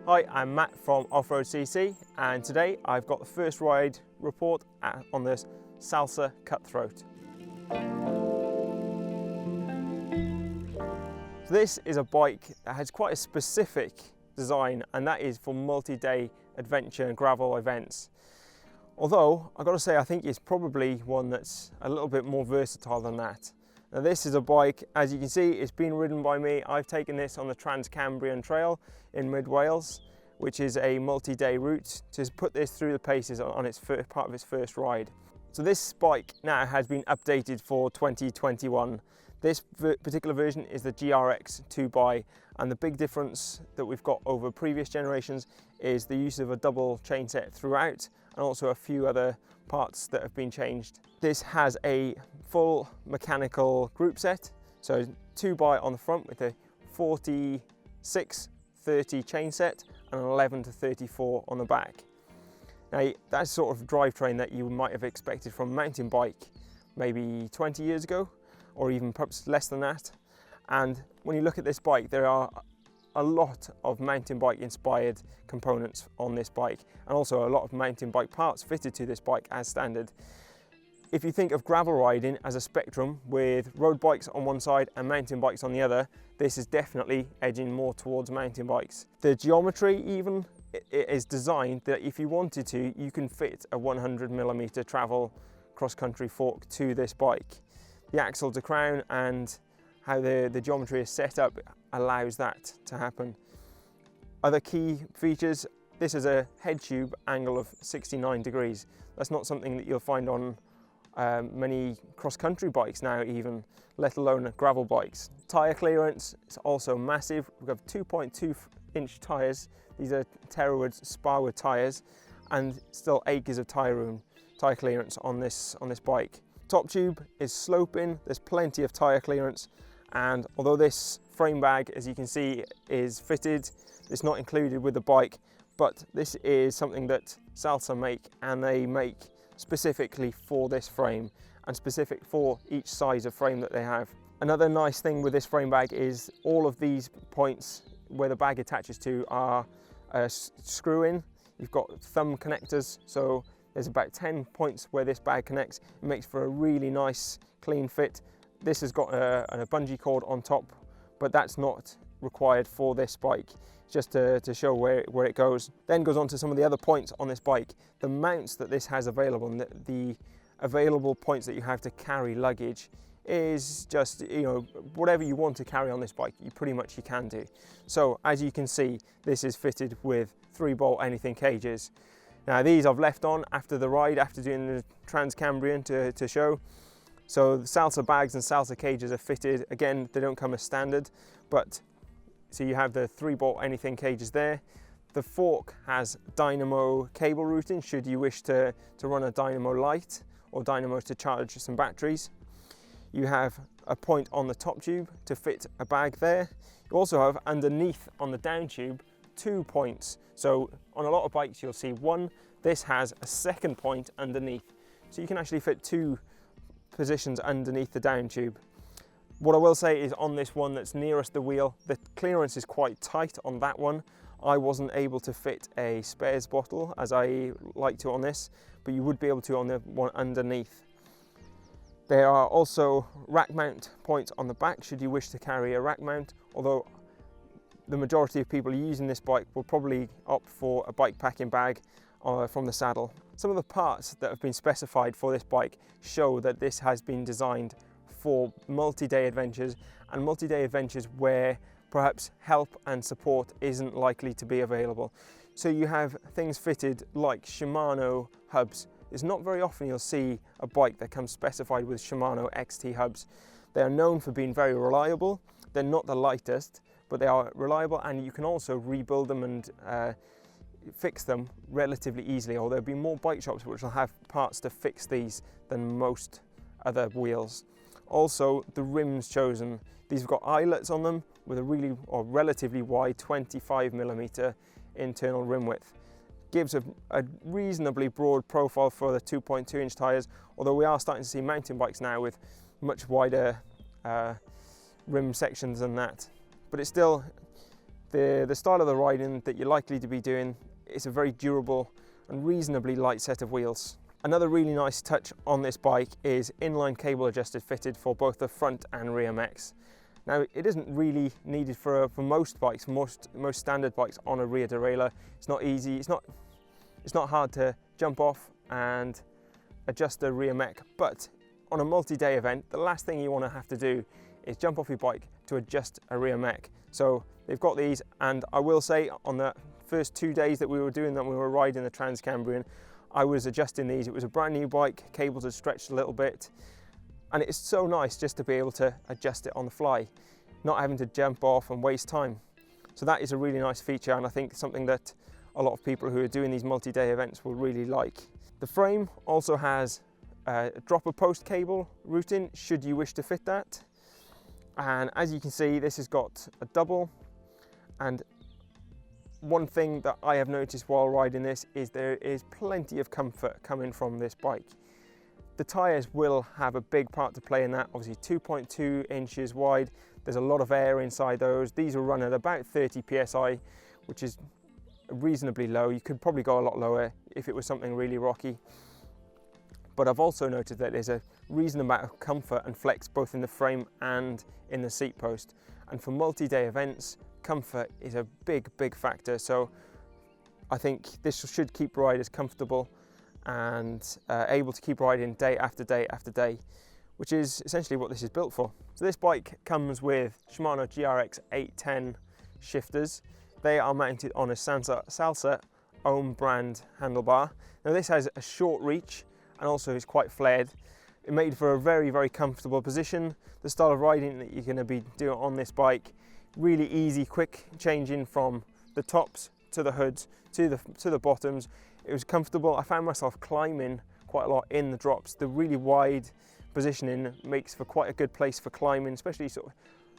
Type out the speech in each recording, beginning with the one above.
Hi, I'm Matt from Off.road.cc, and today I've got the first ride report on this Salsa Cutthroat. So this is a bike that has quite a specific design, and that is for multi-day adventure and gravel events. Although, I've got to say, I think it's probably one that's a little bit more versatile than that. Now this is a bike, as you can see, it's been ridden by me. I've taken this on the Trans-Cambrian Trail in mid-Wales, which is a multi-day route, to put this through the paces on its first part of its first ride. So this bike now has been updated for 2021. This particular version is the GRX 2x, and the big difference that we've got over previous generations is the use of a double chain set throughout, and also a few other parts that have been changed. This has a full mechanical group set, so 2x on the front with a 46/30 chain set and an 11/34 on the back. Now that's sort of drivetrain that you might have expected from a mountain bike maybe 20 years ago, or even perhaps less than that. And when you look at this bike, there are a lot of mountain bike inspired components on this bike, and also a lot of mountain bike parts fitted to this bike as standard. If you think of gravel riding as a spectrum with road bikes on one side and mountain bikes on the other, this is definitely edging more towards mountain bikes. The geometry even is designed that if you wanted to, you can fit a 100mm travel cross-country fork to this bike. The axle to crown and how the geometry is set up allows that to happen. Other key features, this is a head tube angle of 69 degrees. That's not something that you'll find on many cross-country bikes now even, let alone gravel bikes. Tyre clearance is also massive. We've got 2.2-inch tyres. These are Terrawood Sparwood tyres, and still acres of tyre clearance on this bike. Top tube is sloping, there's plenty of tyre clearance, and although this frame bag, as you can see, is fitted, it's not included with the bike, but this is something that Salsa make, and they make specifically for this frame and specific for each size of frame that they have. Another nice thing with this frame bag is all of these points where the bag attaches to are screw in. You've got thumb connectors, so there's about 10 points where this bag connects. It makes for a really nice clean fit. This has got a bungee cord on top, but that's not required for this bike, just to show where it goes. Then goes on to some of the other points on this bike. The mounts that this has available, and the available points that you have to carry luggage is just, whatever you want to carry on this bike, you can do. So as you can see, this is fitted with 3-bolt anything cages. Now these I've left on after the ride, after doing the Trans-Cambrian to show. So the Salsa bags and Salsa cages are fitted. Again, they don't come as standard, but so you have the 3-bolt anything cages there. The fork has dynamo cable routing should you wish to run a dynamo light or dynamo to charge some batteries. You have a point on the top tube to fit a bag there. You also have underneath on the down tube 2 points. So on a lot of bikes you'll see one. This has a second point underneath. So you can actually fit 2 positions underneath the down tube. What I will say is on this one that's nearest the wheel, the clearance is quite tight on that one. I wasn't able to fit a spares bottle as I like to on this, but you would be able to on the one underneath. There are also rack mount points on the back should you wish to carry a rack mount, although the majority of people using this bike will probably opt for a bike packing bag from the saddle. Some of the parts that have been specified for this bike show that this has been designed for multi-day adventures, and multi-day adventures where perhaps help and support isn't likely to be available. So you have things fitted like Shimano hubs. It's not very often you'll see a bike that comes specified with Shimano XT hubs. They are known for being very reliable. They're not the lightest, but they are reliable, and you can also rebuild them and fix them relatively easily, or there'll be more bike shops which will have parts to fix these than most other wheels. Also, the rims chosen, these have got eyelets on them with a relatively wide 25mm internal rim width. Gives a reasonably broad profile for the 2.2-inch tyres, although we are starting to see mountain bikes now with much wider rim sections than that. But it's still the style of the riding that you're likely to be doing, it's a very durable and reasonably light set of wheels. Another really nice touch on this bike is inline cable adjusted fitted for both the front and rear mechs. Now, it isn't really needed for most bikes, most standard bikes on a rear derailleur. It's not easy, it's not hard to jump off and adjust the rear mech, but on a multi-day event, the last thing you want to have to do is jump off your bike to adjust a rear mech. So they've got these, and I will say on the first 2 days that we were doing them, we were riding the Trans-Cambrian, I was adjusting these. It was a brand new bike, cables had stretched a little bit, and it's so nice just to be able to adjust it on the fly, not having to jump off and waste time. So that is a really nice feature, and I think something that a lot of people who are doing these multi-day events will really like. The frame also has a dropper post cable routing, should you wish to fit that. And as you can see, this has got a double, and one thing that I have noticed while riding this is there is plenty of comfort coming from this bike. The tyres will have a big part to play in that, obviously 2.2 inches wide, there's a lot of air inside those. These will run at about 30 psi, which is reasonably low. You could probably go a lot lower if it was something really rocky. But I've also noted that there's a reasonable amount of comfort and flex both in the frame and in the seat post. And for multi-day events, comfort is a big factor. So I think this should keep riders comfortable and able to keep riding day after day after day, which is essentially what this is built for. So this bike comes with Shimano GRX 810 shifters. They are mounted on a Salsa own brand handlebar. Now this has a short reach and also is quite flared. It made for a very comfortable position. The style of riding that you're going to be doing on this bike, really easy, quick changing from the tops to the hoods to the bottoms. It was comfortable. I found myself climbing quite a lot in the drops. The really wide positioning makes for quite a good place for climbing, especially sort of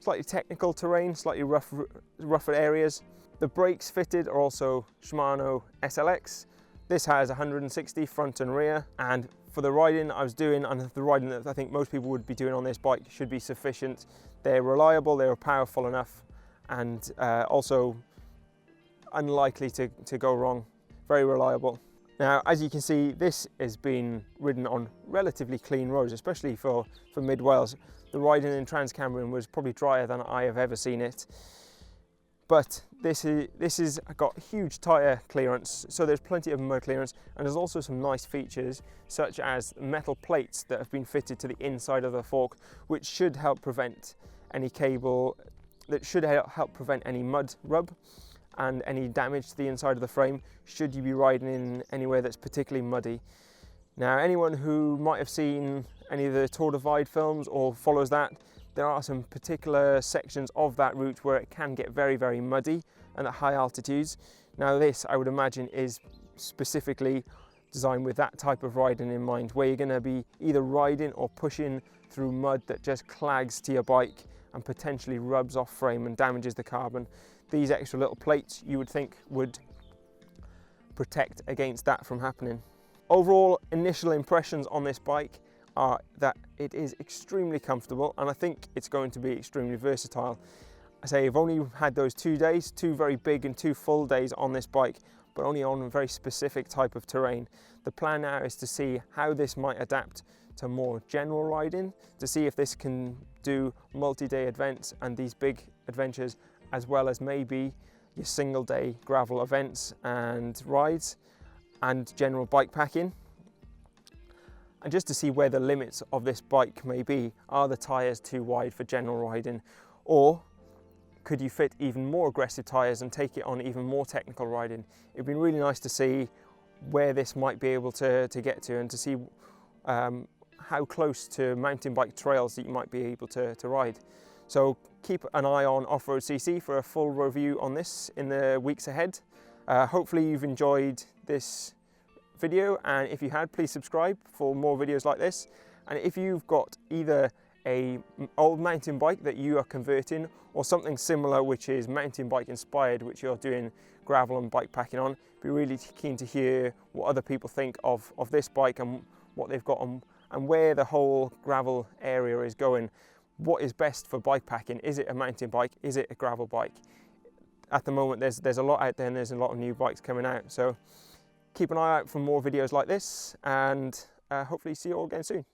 slightly technical terrain, slightly rougher areas. The brakes fitted are also Shimano SLX. This has 160 front and rear, and for the riding I was doing, and the riding that I think most people would be doing on this bike, should be sufficient. They're reliable, they're powerful enough, and also unlikely to go wrong. Very reliable. Now, as you can see, this has been ridden on relatively clean roads, especially for mid Wales. The riding in Trans-Cambrian was probably drier than I have ever seen it. But this is got huge tyre clearance, so there's plenty of mud clearance, and there's also some nice features such as metal plates that have been fitted to the inside of the fork, which should help prevent any prevent any mud rub and any damage to the inside of the frame should you be riding in anywhere that's particularly muddy. Now, anyone who might have seen any of the Tour Divide films or follows that, there are some particular sections of that route where it can get very muddy and at high altitudes. Now this, I would imagine, is specifically designed with that type of riding in mind, where you're going to be either riding or pushing through mud that just clags to your bike and potentially rubs off frame and damages the carbon. These extra little plates, you would think, would protect against that from happening. Overall, initial impressions on this bike are that it is extremely comfortable, and I think it's going to be extremely versatile. I say I've only had those 2 days, 2 very big and 2 full days on this bike, but only on a very specific type of terrain. The plan now is to see how this might adapt to more general riding, to see if this can do multi-day events and these big adventures, as well as maybe your single-day gravel events and rides and general bike packing. And just to see where the limits of this bike may be. Are the tyres too wide for general riding, or could you fit even more aggressive tyres and take it on even more technical riding? It'd been really nice to see where this might be able to get to, and to see how close to mountain bike trails that you might be able to ride. So keep an eye on Off-Road.cc for a full review on this in the weeks ahead. Hopefully you've enjoyed this video, and if you had, please subscribe for more videos like this. And if you've got either a old mountain bike that you are converting, or something similar which is mountain bike inspired, which you're doing gravel and bike packing on, be really keen to hear what other people think of this bike and what they've got on, and where the whole gravel area is going. What is best for bike packing? Is it a mountain bike? Is it a gravel bike? at the moment there's a lot out there and there's a lot of new bikes coming out. So keep an eye out for more videos like this, and hopefully see you all again soon.